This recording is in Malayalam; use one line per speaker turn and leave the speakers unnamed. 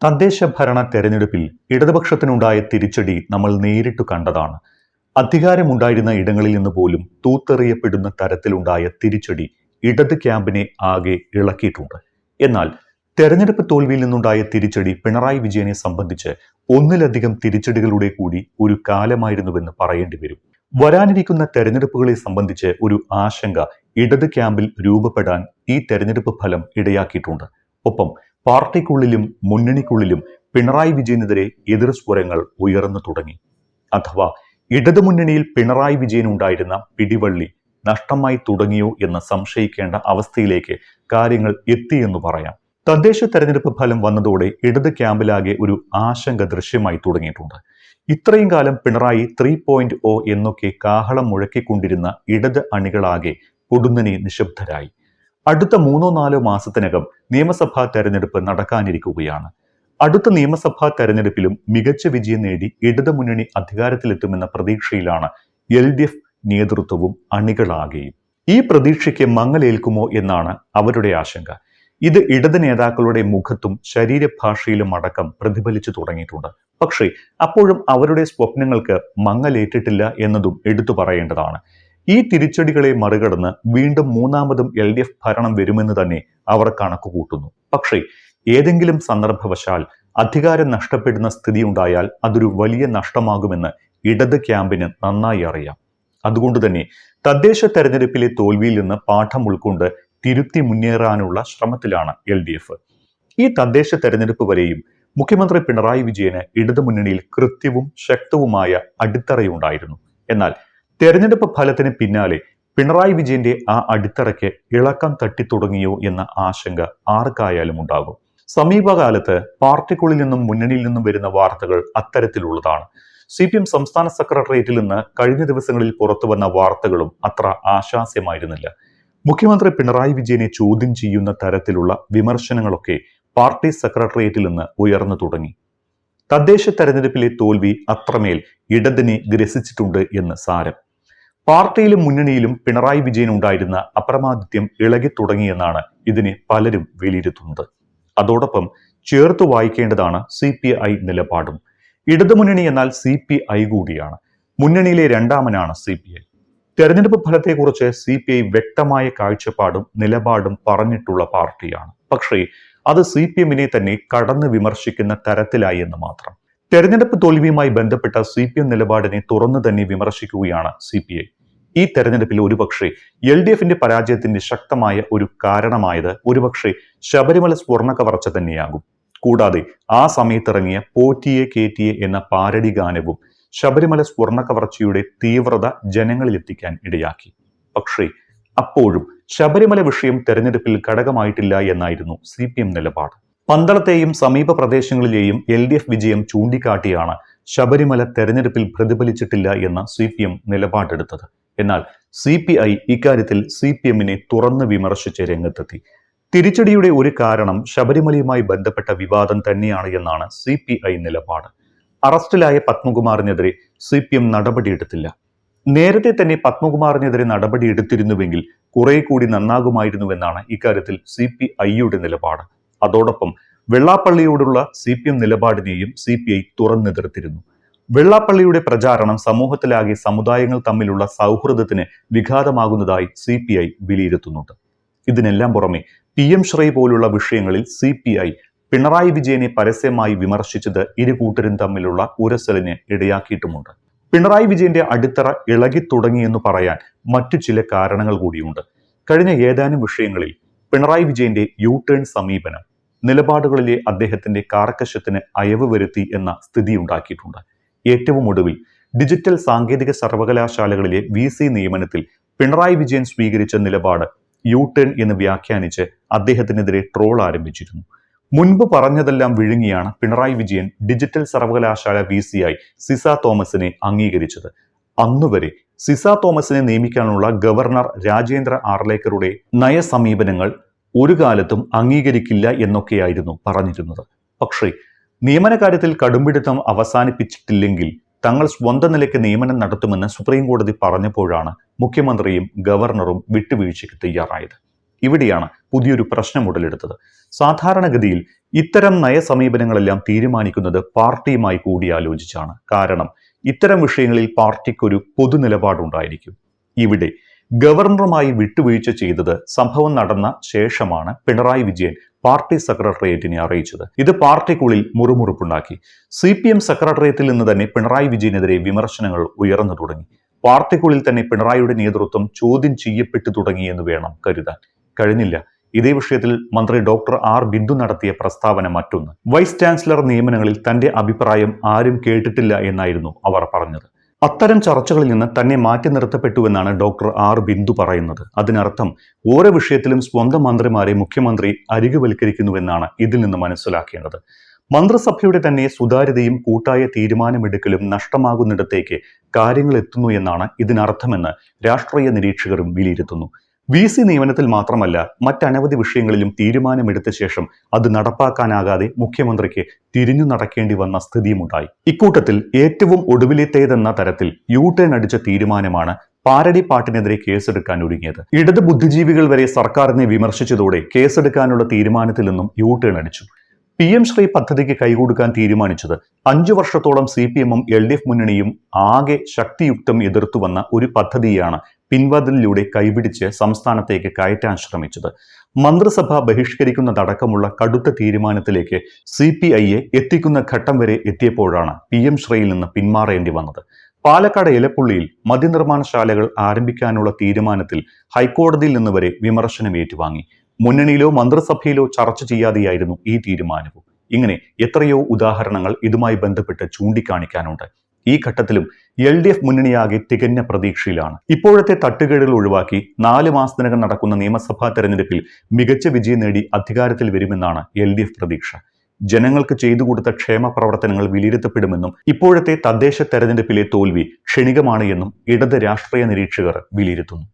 തദ്ദേശ ഭരണ തെരഞ്ഞെടുപ്പിൽ ഇടതുപക്ഷത്തിനുണ്ടായ തിരിച്ചടി നമ്മൾ നേരിട്ടു കണ്ടതാണ്. അധികാരമുണ്ടായിരുന്ന ഇടങ്ങളിൽ നിന്ന് പോലും തൂത്തെറിയപ്പെടുന്ന തരത്തിലുണ്ടായ തിരിച്ചടി ഇടത് ക്യാമ്പിനെ ആകെ ഇളക്കിയിട്ടുണ്ട്. എന്നാൽ തെരഞ്ഞെടുപ്പ് തോൽവിയിൽ നിന്നുണ്ടായ തിരിച്ചടി പിണറായി വിജയനെ സംബന്ധിച്ച് ഒന്നിലധികം തിരിച്ചടികളുടെ കൂടി ഒരു കാലമായിരുന്നുവെന്ന് പറയേണ്ടി വരും. വരാനിരിക്കുന്ന തെരഞ്ഞെടുപ്പുകളെ സംബന്ധിച്ച് ഒരു ആശങ്ക ഇടത് ക്യാമ്പിൽ രൂപപ്പെടാൻ ഈ തെരഞ്ഞെടുപ്പ് ഫലം ഇടയാക്കിയിട്ടുണ്ട്. ഒപ്പം പാർട്ടിക്കുള്ളിലും മുന്നണിക്കുള്ളിലും പിണറായി വിജയനെതിരെ എതിർസ്വരങ്ങൾ ഉയർന്നു തുടങ്ങി. അഥവാ ഇടതുമുന്നണിയിൽ പിണറായി വിജയൻ ഉണ്ടായിരുന്ന പിടിവള്ളി നഷ്ടമായി തുടങ്ങിയോ എന്ന് സംശയിക്കേണ്ട അവസ്ഥയിലേക്ക് കാര്യങ്ങൾ എത്തിയെന്ന് പറയാം. തദ്ദേശ തെരഞ്ഞെടുപ്പ് ഫലം വന്നതോടെ ഇടത് ക്യാമ്പിലാകെ ഒരു ആശങ്ക ദൃശ്യമായി തുടങ്ങിയിട്ടുണ്ട്. ഇത്രയും കാലം പിണറായി 3.0 എന്നൊക്കെ കാഹളം മുഴക്കിക്കൊണ്ടിരുന്ന ഇടത് അണികളാകെ പൊടുന്നനെ നിശബ്ദരായി. അടുത്ത 3-4 മാസത്തിനകം നിയമസഭാ തെരഞ്ഞെടുപ്പ് നടക്കാനിരിക്കുകയാണ്. അടുത്ത നിയമസഭാ തെരഞ്ഞെടുപ്പിലും മികച്ച വിജയം നേടി ഇടതു മുന്നണി അധികാരത്തിലെത്തുമെന്ന പ്രതീക്ഷയിലാണ് LDF നേതൃത്വവും അണികളാകെയും. ഈ പ്രതീക്ഷയ്ക്ക് മങ്ങലേൽക്കുമോ എന്നാണ് അവരുടെ ആശങ്ക. ഇത് ഇടത് നേതാക്കളുടെ മുഖത്തും ശരീരഭാഷയിലും അടക്കം പ്രതിഫലിച്ചു തുടങ്ങിയിട്ടുണ്ട്. പക്ഷേ അപ്പോഴും അവരുടെ സ്വപ്നങ്ങൾക്ക് മങ്ങലേറ്റിട്ടില്ല എന്നതും എടുത്തു പറയേണ്ടതാണ്. ഈ തിരിച്ചടികളെ മറികടന്ന് വീണ്ടും മൂന്നാമതും LDF ഭരണം വരുമെന്ന് തന്നെ അവർ കണക്കുകൂട്ടുന്നു. പക്ഷേ ഏതെങ്കിലും സന്ദർഭവശാൽ അധികാരം നഷ്ടപ്പെടുന്ന സ്ഥിതി ഉണ്ടായാൽ അതൊരു വലിയ നഷ്ടമാകുമെന്ന് ഇടത് ക്യാമ്പിന് നന്നായി അറിയാം. അതുകൊണ്ട് തന്നെ തദ്ദേശ തെരഞ്ഞെടുപ്പിലെ തോൽവിയിൽ നിന്ന് പാഠം ഉൾക്കൊണ്ട് തിരുത്തി മുന്നേറാനുള്ള ശ്രമത്തിലാണ് LDF. ഈ തദ്ദേശ തെരഞ്ഞെടുപ്പ് വരെയും മുഖ്യമന്ത്രി പിണറായി വിജയന് ഇടതുമുന്നണിയിൽ കൃത്യവും ശക്തവുമായ അടിത്തറയുണ്ടായിരുന്നു. എന്നാൽ തെരഞ്ഞെടുപ്പ് ഫലത്തിന് പിന്നാലെ പിണറായി വിജയന്റെ ആ അടിത്തറയ്ക്ക് ഇളക്കം തട്ടിത്തുടങ്ങിയോ എന്ന ആശങ്ക ആർക്കായാലും ഉണ്ടാകും. സമീപകാലത്ത് പാർട്ടിക്കുള്ളിൽ നിന്നും മുന്നണിയിൽ നിന്നും വരുന്ന വാർത്തകൾ അത്തരത്തിലുള്ളതാണ്. CPM സംസ്ഥാന സെക്രട്ടേറിയറ്റിൽ നിന്ന് കഴിഞ്ഞ ദിവസങ്ങളിൽ പുറത്തു വന്ന വാർത്തകളും അത്ര ആശാസ്യമായിരുന്നില്ല. മുഖ്യമന്ത്രി പിണറായി വിജയനെ ചോദ്യം ചെയ്യുന്ന തരത്തിലുള്ള വിമർശനങ്ങളൊക്കെ പാർട്ടി സെക്രട്ടേറിയറ്റിൽ നിന്ന് ഉയർന്നു തുടങ്ങി. തദ്ദേശ തെരഞ്ഞെടുപ്പിലെ തോൽവി അത്രമേൽ ഇടതിനെ ഗ്രസിച്ചിട്ടുണ്ട് എന്ന് സാരം. പാർട്ടിയിലും മുന്നണിയിലും പിണറായി വിജയൻ ഉണ്ടായിരുന്ന അപ്രമാദിത്യം ഇളകി തുടങ്ങിയെന്നാണ് ഇതിനെ പലരും വിലയിരുത്തുന്നത്. അതോടൊപ്പം ചേർത്ത് വായിക്കേണ്ടതാണ് CPI നിലപാടും. ഇടതുമുന്നണി എന്നാൽ CPI കൂടിയാണ്. മുന്നണിയിലെ രണ്ടാമനാണ് CPI. തെരഞ്ഞെടുപ്പ് ഫലത്തെക്കുറിച്ച് CPI വ്യക്തമായ കാഴ്ചപ്പാടും നിലപാടും പറഞ്ഞിട്ടുള്ള പാർട്ടിയാണ്. പക്ഷേ അത് CPMനെ തന്നെ കടന്ന് വിമർശിക്കുന്ന തരത്തിലായി എന്ന് മാത്രം. തെരഞ്ഞെടുപ്പ് തോൽവിയുമായി ബന്ധപ്പെട്ട CPM നിലപാടിനെ തുറന്നു തന്നെ വിമർശിക്കുകയാണ് CPI. ഈ തെരഞ്ഞെടുപ്പിൽ ഒരുപക്ഷെ LDFന്റെ പരാജയത്തിന്റെ ശക്തമായ ഒരു കാരണമായത് ഒരുപക്ഷെ ശബരിമല സ്വർണ്ണ കവർച്ച തന്നെയാകും. കൂടാതെ ആ സമയത്തിറങ്ങിയ പോറ്റിയെ കേറ്റിയെ എന്ന പാരഡി ഗാനവും ശബരിമല സ്വർണ്ണ കവർച്ചയുടെ തീവ്രത ജനങ്ങളിലെത്തിക്കാൻ ഇടയാക്കി. പക്ഷേ അപ്പോഴും ശബരിമല വിഷയം തെരഞ്ഞെടുപ്പിൽ ഘടകമായിട്ടില്ല എന്നായിരുന്നു CPM നിലപാട്. പന്തളത്തെയും സമീപ പ്രദേശങ്ങളിലെയും LDF വിജയം ചൂണ്ടിക്കാട്ടിയാണ് ശബരിമല തെരഞ്ഞെടുപ്പിൽ പ്രതിഫലിച്ചിട്ടില്ല എന്ന CPM നിലപാടെടുത്തത്. എന്നാൽ CPI ഇക്കാര്യത്തിൽ CPMനെ തുറന്ന് വിമർശിച്ച് രംഗത്തെത്തി. തിരിച്ചടിയുടെ ഒരു കാരണം ശബരിമലയുമായി ബന്ധപ്പെട്ട വിവാദം തന്നെയാണ് എന്നാണ് CPI നിലപാട്. അറസ്റ്റിലായ പത്മകുമാറിനെതിരെ CPM നടപടിയെടുത്തില്ല. നേരത്തെ തന്നെ പത്മകുമാറിനെതിരെ നടപടി എടുത്തിരുന്നുവെങ്കിൽ കുറെ കൂടി നന്നാകുമായിരുന്നുവെന്നാണ് ഇക്കാര്യത്തിൽ CPIയുടെ നിലപാട്. അതോടൊപ്പം വെള്ളാപ്പള്ളിയോടുള്ള CPM നിലപാടിനെയും CPI തുറന്നെതിർത്തിരുന്നു. വെള്ളാപ്പള്ളിയുടെ പ്രചാരണം സമൂഹത്തിലാകെ സമുദായങ്ങൾ തമ്മിലുള്ള സൗഹൃദത്തിന് വിഘാതമാകുന്നതായി CPI വിലയിരുത്തുന്നുണ്ട്. ഇതിനെല്ലാം പുറമെ PM ശ്രീ പോലുള്ള വിഷയങ്ങളിൽ CPI പിണറായി വിജയനെ പരസ്യമായി വിമർശിച്ചത് ഇരു കൂട്ടരും തമ്മിലുള്ള ഉരസലിന് ഇടയാക്കിയിട്ടുമുണ്ട്. പിണറായി വിജയന്റെ അടിത്തറ ഇളകി തുടങ്ങിയെന്ന് പറയാൻ മറ്റു ചില കാരണങ്ങൾ കൂടിയുണ്ട്. കഴിഞ്ഞ ഏതാനും വിഷയങ്ങളിൽ പിണറായി വിജയന്റെ U-ടേൺ സമീപനം നിലപാടുകളിലെ അദ്ദേഹത്തിന്റെ കാർക്കശ്യത്തിന് അയവ് വരുത്തി എന്ന സ്ഥിതി ഉണ്ടാക്കിയിട്ടുണ്ട്. ഏറ്റവും ഒടുവിൽ ഡിജിറ്റൽ സാങ്കേതിക സർവകലാശാലകളിലെ VC നിയമനത്തിൽ പിണറായി വിജയൻ സ്വീകരിച്ച നിലപാട് U-ടേൺ എന്ന് വ്യാഖ്യാനിച്ച് അദ്ദേഹത്തിനെതിരെ ട്രോൾ ആരംഭിച്ചിരുന്നു. മുൻപ് പറഞ്ഞതെല്ലാം വിഴുങ്ങിയാണ് പിണറായി വിജയൻ ഡിജിറ്റൽ സർവകലാശാല VCയായി സിസ തോമസിനെ അംഗീകരിച്ചത്. അന്നുവരെ സിസ തോമസിനെ നിയമിക്കാനുള്ള ഗവർണർ രാജേന്ദ്ര ആർലേക്കറുടെ നയസമീപനങ്ങൾ ഒരു കാലത്തും അംഗീകരിക്കില്ല എന്നൊക്കെയായിരുന്നു പറഞ്ഞിരുന്നത്. പക്ഷേ നിയമന കാര്യത്തിൽ കടുംപിടുത്തം അവസാനിപ്പിച്ചിട്ടില്ലെങ്കിൽ തങ്ങൾ സ്വന്തം നിലയ്ക്ക് നിയമനം നടത്തുമെന്ന് സുപ്രീം കോടതി പറഞ്ഞപ്പോഴാണ് മുഖ്യമന്ത്രിയും ഗവർണറും വിട്ടുവീഴ്ചയ്ക്ക് തയ്യാറായത്. ഇവിടെയാണ് പുതിയൊരു പ്രശ്നം ഉടലെടുത്തത്. സാധാരണഗതിയിൽ ഇത്തരം നയസമീപനങ്ങളെല്ലാം തീരുമാനിക്കുന്നത് പാർട്ടിയുമായി കൂടിയാലോചിച്ചാണ്. കാരണം ഇത്തരം വിഷയങ്ങളിൽ പാർട്ടിക്കൊരു പൊതു നിലപാടുണ്ടായിരിക്കും. ഇവിടെ ഗവർണറുമായി വിട്ടുവീഴ്ച ചെയ്തത് സംഭവം നടന്ന ശേഷമാണ് പിണറായി വിജയൻ പാർട്ടി സെക്രട്ടേറിയറ്റിനെ അറിയിച്ചത്. ഇത് പാർട്ടിക്കുള്ളിൽ മുറുമുറുപ്പുണ്ടാക്കി. CPM സെക്രട്ടേറിയറ്റിൽ നിന്ന് തന്നെ പിണറായി വിജയനെതിരെ വിമർശനങ്ങൾ ഉയർന്നു തുടങ്ങി. പാർട്ടിക്കുള്ളിൽ തന്നെ പിണറായിയുടെ നേതൃത്വം ചോദ്യം ചെയ്യപ്പെട്ടു തുടങ്ങിയെന്ന് വേണം കരുതാൻ. കഴിഞ്ഞില്ല. ഇതേ വിഷയത്തിൽ മന്ത്രി ഡോക്ടർ ആർ ബിന്ദു നടത്തിയ പ്രസ്താവന മറ്റൊന്ന്. വൈസ് ചാൻസലർ നിയമനങ്ങളിൽ തന്റെ അഭിപ്രായം ആരും കേട്ടിട്ടില്ല എന്നായിരുന്നു അവർ പറഞ്ഞത്. അത്തരം ചർച്ചകളിൽ നിന്ന് തന്നെ മാറ്റി നിർത്തപ്പെട്ടുവെന്നാണ് ഡോക്ടർ ആർ ബിന്ദു പറയുന്നത്. അതിനർത്ഥം ഓരോ വിഷയത്തിലും സ്വന്തം മന്ത്രിമാരെ മുഖ്യമന്ത്രി അരികുവൽക്കരിക്കുന്നുവെന്നാണ് ഇതിൽ നിന്ന് മനസ്സിലാക്കേണ്ടത്. മന്ത്രിസഭയുടെ തന്നെ സുതാര്യതയും കൂട്ടായ തീരുമാനമെടുക്കലും നഷ്ടമാകുന്നിടത്തേക്ക് കാര്യങ്ങൾ എത്തുന്നു എന്നാണ് ഇതിനർത്ഥമെന്ന് രാഷ്ട്രീയ നിരീക്ഷകരും വിലയിരുത്തുന്നു. VC നിയമനത്തിൽ മാത്രമല്ല മറ്റനവധി വിഷയങ്ങളിലും തീരുമാനമെടുത്ത ശേഷം അത് നടപ്പാക്കാനാകാതെ മുഖ്യമന്ത്രിക്ക് തിരിഞ്ഞു നടക്കേണ്ടി വന്ന സ്ഥിതിയുമുണ്ടായി. ഇക്കൂട്ടത്തിൽ ഏറ്റവും ഒടുവിലെത്തേതെന്ന തരത്തിൽ U-ടേൺ അടിച്ച തീരുമാനമാണ് പാരഡി പാട്ടിനെതിരെ കേസെടുക്കാൻ ഒരുങ്ങിയത്. ഇടത് ബുദ്ധിജീവികൾ വരെ സർക്കാരിനെ വിമർശിച്ചതോടെ കേസെടുക്കാനുള്ള തീരുമാനത്തിൽ നിന്നും U-ടേൺ അടിച്ചു. PM ശ്രീ പദ്ധതിക്ക് കൈകൊടുക്കാൻ തീരുമാനിച്ചത് 5 വർഷത്തോളം CPM-ഉം LDF മുന്നണിയും ആകെ ശക്തിയുക്തം എതിർത്തുവന്ന ഒരു പദ്ധതിയാണ് പിൻവാതിലിലൂടെ കൈപിടിച്ച് സംസ്ഥാനത്തേക്ക് കയറ്റാൻ ശ്രമിച്ചത്. മന്ത്രിസഭ ബഹിഷ്കരിക്കുന്നതടക്കമുള്ള കടുത്ത തീരുമാനത്തിലേക്ക് CPI-യെ എത്തിക്കുന്ന ഘട്ടം വരെ എത്തിയപ്പോഴാണ് PM ശ്രീയിൽ നിന്ന് പിന്മാറേണ്ടി വന്നത്. പാലക്കാട് എലപ്പുള്ളിയിൽ മദ്യനിർമ്മാണശാലകൾ ആരംഭിക്കാനുള്ള തീരുമാനത്തിൽ ഹൈക്കോടതിയിൽ നിന്ന് വരെ വിമർശനം ഏറ്റുവാങ്ങി. മുന്നണിയിലോ മന്ത്രിസഭയിലോ ചർച്ച ചെയ്യാതെയായിരുന്നു ഈ തീരുമാനവും. ഇങ്ങനെ എത്രയോ ഉദാഹരണങ്ങൾ ഇതുമായി ബന്ധപ്പെട്ട് ചൂണ്ടിക്കാണിക്കാനുണ്ട്. ഈ ഘട്ടത്തിലും LDF മുന്നണിയാകെ തികഞ്ഞ പ്രതീക്ഷയിലാണ്. ഇപ്പോഴത്തെ തട്ടുകേടുകൾ ഒഴിവാക്കി 4 മാസത്തിനകം നടക്കുന്ന നിയമസഭാ തെരഞ്ഞെടുപ്പിൽ മികച്ച വിജയം നേടി അധികാരത്തിൽ വരുമെന്നാണ് LDF പ്രതീക്ഷ. ജനങ്ങൾക്ക് ചെയ്തു കൊടുത്ത ക്ഷേമ പ്രവർത്തനങ്ങൾ വിലയിരുത്തപ്പെടുമെന്നും ഇപ്പോഴത്തെ തദ്ദേശ തെരഞ്ഞെടുപ്പിലെ തോൽവി ക്ഷണികമാണ് എന്നും ഇടത് രാഷ്ട്രീയ നിരീക്ഷകർ വിലയിരുത്തുന്നു.